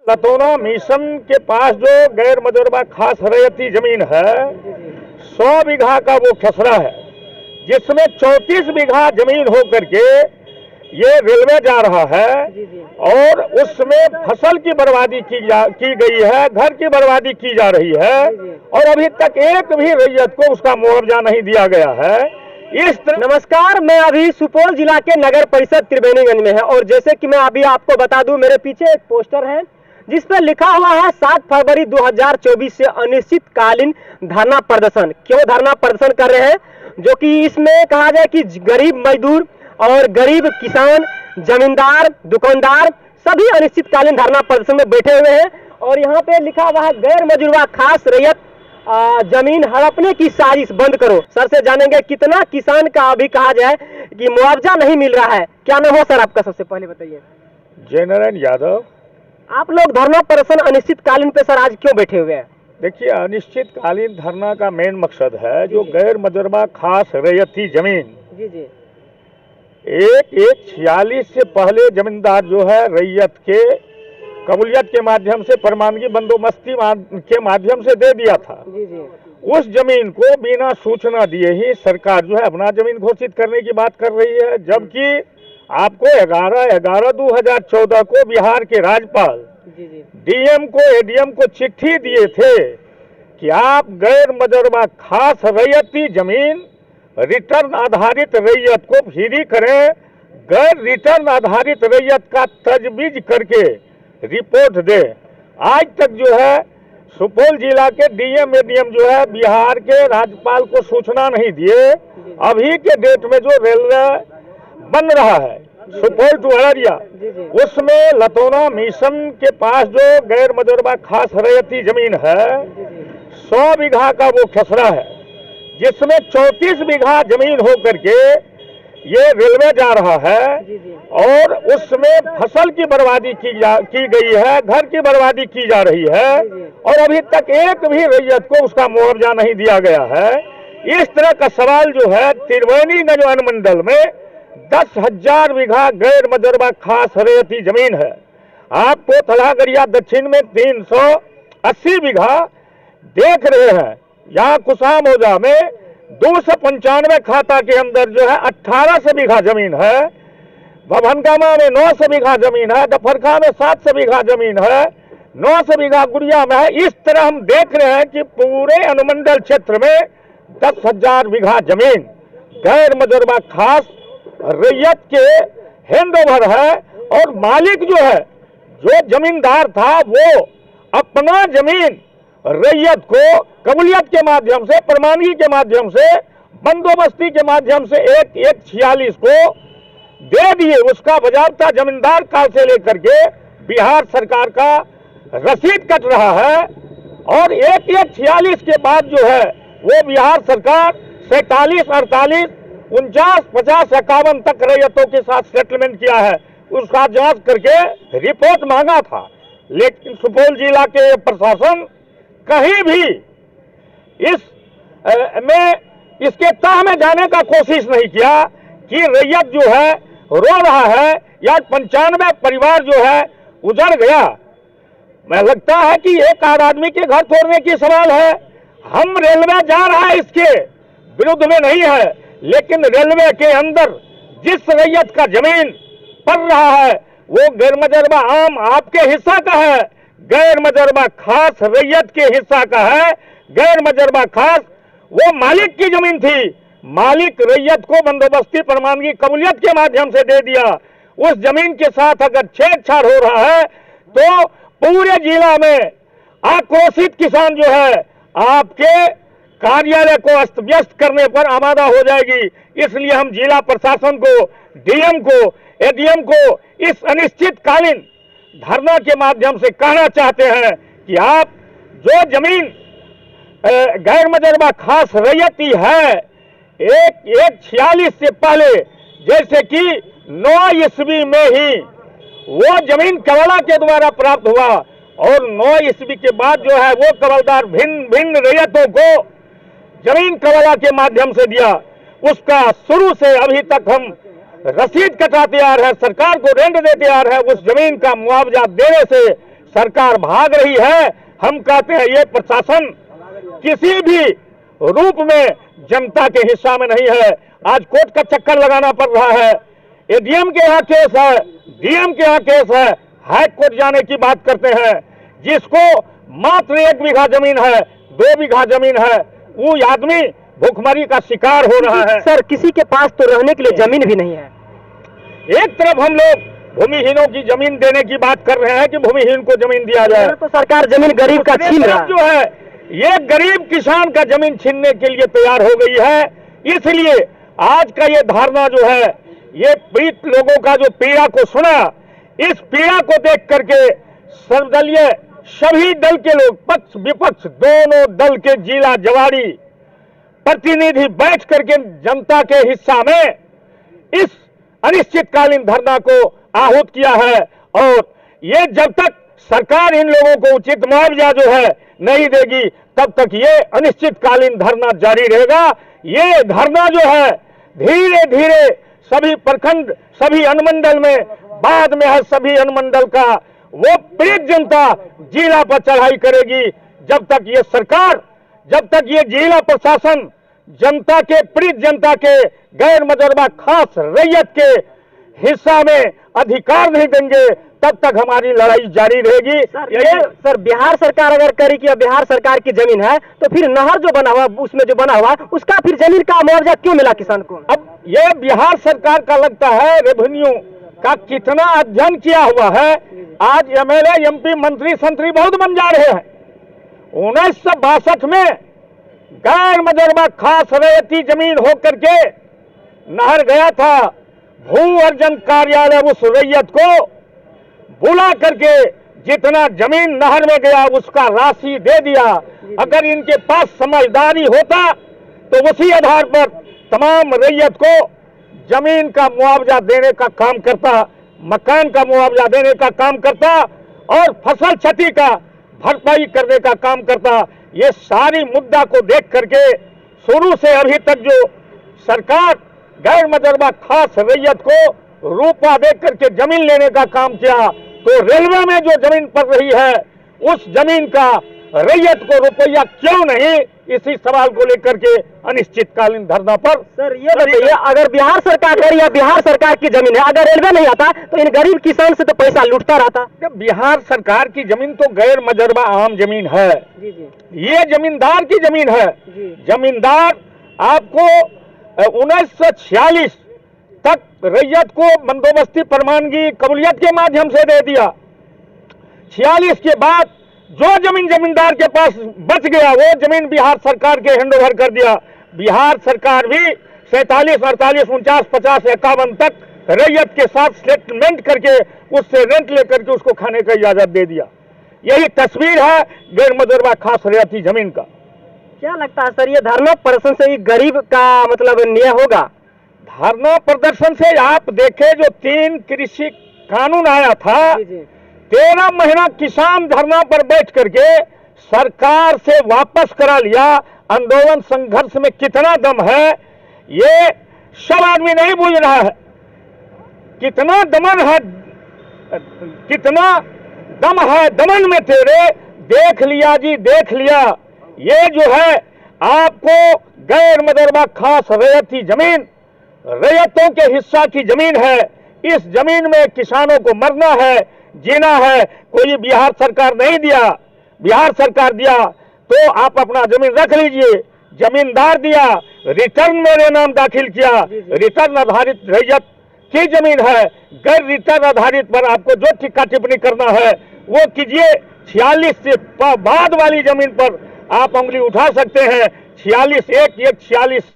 Lataona mission के पास जो गैर मजरूबा खास रैयती जमीन है 100 बीघा का वो खसरा है, जिसमें 34 बीघा जमीन होकर के ये रेलवे जा रहा है और उसमें फसल की बर्बादी की गई है, घर की बर्बादी की जा रही है और अभी तक एक भी रैयत को उसका मुआवजा नहीं दिया गया है। इस तरह नमस्कार, मैं अभी सुपौल जिला के नगर परिषद त्रिवेणीगंज में है और जैसे कि मैं अभी आपको बता दूं, मेरे पीछे एक पोस्टर है जिस पर लिखा हुआ है 7 फरवरी 2024 से अनिश्चितकालीन धरना प्रदर्शन। क्यों धरना प्रदर्शन कर रहे हैं? जो कि इसमें कहा जाए कि गरीब मजदूर और गरीब किसान, जमींदार, दुकानदार सभी अनिश्चितकालीन धरना प्रदर्शन में बैठे हुए हैं और यहाँ पे लिखा हुआ है गैर मजरूबा खास रैयत जमीन हड़पने की साजिश बंद करो। सर से जानेंगे कितना किसान का अभी कहा जाए कि मुआवजा नहीं मिल रहा है। क्या नाम हो सर आपका, सबसे पहले बताइए। जयनारायण यादव। आप लोग धरना प्रदर्शन अनिश्चितकालीन पे सर आज क्यों बैठे हुए हैं? देखिए, अनिश्चितकालीन धरना का मेन मकसद है जो गैर मजरूबा खास रैयती जमीन जी 1/46 से पहले जमींदार जो है रैयत के कबूलियत के माध्यम से प्रमाणगी बंदोबस्ती के माध्यम से दे दिया था। उस जमीन को बिना सूचना दिए ही सरकार जो है अपना जमीन घोषित करने की बात कर रही है, जबकि आपको 11/11/2014 को बिहार के राज्यपाल डीएम को एडीएम को चिट्ठी दिए थे कि आप गैर मजरूबा खास रैयती जमीन रिटर्न आधारित रैयत को फ्री करें, गैर रिटर्न आधारित रैयत का तजवीज करके रिपोर्ट दे। आज तक जो है सुपौल जिला के डीएम एडीएम जो है बिहार के राज्यपाल को सूचना नहीं दिए। अभी के डेट में जो रेलवे बन रहा है सुपौल टू अररिया, उसमें लतौना मिशन के पास जो गैर मजरूबा खास रैयती जमीन है 100 बीघा का वो खसरा है, जिसमें 34 बीघा जमीन होकर के ये रेलवे जा रहा है और उसमें फसल की बर्बादी की गई है, घर की बर्बादी की जा रही है और अभी तक एक भी रैयत को उसका मुआवजा नहीं दिया गया है। इस तरह का सवाल जो है त्रिवेणीगंज अनुमंडल में 10,000 बीघा गैर मजरूबा खास रैयती जमीन है। आपको तलागरिया दक्षिण में 380 बीघा देख रहे हैं। यहाँ कुसामोजा में 295 खाता के अंदर जो है 1800 बीघा जमीन है। भभनगामा में 900 बीघा जमीन है, डफरखा में 700 बीघा जमीन है, 900 बीघा गुड़िया में है। इस तरह हम देख रहे हैं कि पूरे अनुमंडल क्षेत्र में 10,000 बीघा जमीन गैर मजरूबा खास रैयत के हैंडओवर है और मालिक जो है, जो जमींदार था, वो अपना जमीन रैयत को कबूलियत के माध्यम से, प्रमाणगी के माध्यम से, बंदोबस्ती के माध्यम से 1/46 को दे दिए। उसका बजाबता जमींदार काल से लेकर के बिहार सरकार का रसीद कट रहा है और 1/46 के बाद जो है वो बिहार सरकार 47, 48, 49, 50, 51 तक रैयतों के साथ सेटलमेंट किया है। उसका जांच करके रिपोर्ट मांगा था, लेकिन सुपौल जिला के प्रशासन कहीं भी इसके तह में जाने का कोशिश नहीं किया कि रैयत जो है रो रहा है या 95 परिवार जो है उजड़ गया। मैं लगता है कि एक आदमी के घर तोड़ने की सवाल है। हम रेलवे जा रहा है इसके विरुद्ध में नहीं है, लेकिन रेलवे के अंदर जिस रैयत का जमीन पड़ रहा है वो गैर मजरूबा आम आपके हिस्सा का है, गैर मजरूबा खास रैयत के हिस्सा का है। गैर मजरूबा खास वो मालिक की जमीन थी, मालिक रैयत को बंदोबस्ती प्रमाणगी कबूलियत के माध्यम से दे दिया। उस जमीन के साथ अगर छेड़छाड़ हो रहा है तो पूरे जिला में आक्रोशित किसान जो है आपके कार्यालय को अस्त व्यस्त करने पर आमादा हो जाएगी। इसलिए हम जिला प्रशासन को, डीएम को, एडीएम को इस अनिश्चितकालीन धरना के माध्यम से कहना चाहते हैं कि आप जो जमीन गैर मजरूबा खास रैयती है 1/46 से पहले, जैसे कि 9 ईस्वी में ही वो जमीन कबला के द्वारा प्राप्त हुआ और 9 ईस्वी के बाद जो है वो कबलदार भिन्न भिन्न रैयतों को जमीन कबला के माध्यम से दिया। उसका शुरू से अभी तक हम रसीद कटाते आ रहे हैं, सरकार को रेंट देते आ रहे हैं। उस जमीन का मुआवजा देने से सरकार भाग रही है। हम कहते हैं ये प्रशासन किसी भी रूप में जनता के हिस्सा में नहीं है। आज कोर्ट का चक्कर लगाना पड़ रहा है। एडीएम के यहाँ केस है, डीएम के यहाँ केस है, हाई कोर्ट जाने की बात करते हैं। जिसको मात्र 1 बीघा जमीन है, 2 बीघा जमीन है, वो आदमी भूखमरी का शिकार हो रहा है। सर किसी के पास तो रहने के लिए जमीन भी नहीं है। एक तरफ हम लोग भूमिहीनों की जमीन देने की बात कर रहे हैं कि भूमिहीन को जमीन दिया जाए, तो सरकार जमीन गरीब का छीन रहा है। जो है ये गरीब किसान का जमीन छीनने के लिए तैयार हो गई है। इसलिए आज का ये धारणा जो है, ये पीड़ित लोगों का जो पीड़ा को सुना, इस पीड़ा को देख करके सर्वदलीय सभी दल के लोग, पक्ष विपक्ष दोनों दल के जिला जवाड़ी प्रतिनिधि बैठ करके जनता के हिस्सा में इस अनिश्चितकालीन धरना को आहूत किया है। और ये जब तक सरकार इन लोगों को उचित मुआवजा जो है नहीं देगी, तब तक ये अनिश्चितकालीन धरना जारी रहेगा। ये धरना जो है धीरे धीरे सभी प्रखंड, सभी अनुमंडल में, बाद में है सभी अनुमंडल का वो पीड़ित जनता जिला पर चढ़ाई करेगी। जब तक ये सरकार, जब तक ये जिला प्रशासन जनता के, पीड़ित जनता के, गैर मुजर्बा खास रैयत के हिस्सा में अधिकार नहीं देंगे, तब तक हमारी लड़ाई जारी रहेगी। सर बिहार सरकार अगर करी कि बिहार सरकार की जमीन है, तो फिर नहर जो बना हुआ, उसमें जो बना हुआ, उसका फिर जमीन का मुआवजा क्यों मिला किसान को? अब ये बिहार सरकार का लगता है रेवेन्यू का कितना अध्ययन किया हुआ है। आज एमएलए, एमपी, मंत्री, संतरी बहुत बन जा रहे हैं। 1962 में गैर मुजर्बा खास रैयती जमीन होकर के नहर गया था। भू अर्जन कार्यालय उस रैयत को बुला करके जितना जमीन नहर में गया उसका राशि दे दिया। अगर इनके पास समझदारी होता तो उसी आधार पर तमाम रैयत को जमीन का मुआवजा देने का काम करता, मकान का मुआवजा देने का काम करता और फसल क्षति का भरपाई करने का काम करता। ये सारी मुद्दा को देख करके शुरू से अभी तक जो सरकार गैर मुजर्बा खास रैयत को रूपा दे करके जमीन लेने का काम किया, तो रेलवे में जो जमीन पड़ रही है उस जमीन का रैयत को रुपया क्यों नहीं, इसी सवाल को लेकर के अनिश्चितकालीन धरना पर। सर ये बताइए, अगर बिहार सरकार या बिहार सरकार की जमीन है, अगर रेलवे नहीं आता तो इन गरीब किसान से तो पैसा लूटता रहता। बिहार सरकार की जमीन तो गैर मुजर्बा आम जमीन है। ये जमींदार की जमीन है। जमींदार आपको 1946 तक रैयत को बंदोबस्ती परमानगी कबूलियत के माध्यम से दे दिया। 46 के बाद जो जमीन जमींदार के पास बच गया वो जमीन बिहार सरकार के हैंडओवर कर दिया। बिहार सरकार भी 47, 48, 49, 50, 51 तक रैयत के साथ सेटलमेंट करके उससे रेंट लेकर के उसको खाने का इजाजत दे दिया। यही तस्वीर है गैर मुजर्बा खास रैयती जमीन का। क्या लगता है सर, ये धरना प्रदर्शन से गरीब का मतलब न्याय होगा? धरना प्रदर्शन से आप देखें, जो 3 कृषि कानून आया था, 13 महीना किसान धरना पर बैठ करके सरकार से वापस करा लिया। आंदोलन संघर्ष में कितना दम है ये सब आदमी नहीं बुझ रहा है। कितना दमन है, कितना दम है दमन में तेरे, देख लिया जी देख लिया। ये जो है आपको गैर मुजर्बा खास रैयती जमीन, रैयतों के हिस्सा की जमीन है। इस जमीन में किसानों को मरना है, जीना है। कोई बिहार सरकार नहीं दिया, बिहार सरकार दिया तो आप अपना जमीन रख लीजिए। जमींदार दिया, रिटर्न मेरे नाम दाखिल किया। रिटर्न आधारित रैयत की जमीन है, गैर रिटर्न आधारित पर आपको जो टिक्का टिप्पणी करना है वो कीजिए। 46 से बाद वाली जमीन पर आप उंगली उठा सकते हैं। 46 1 1 46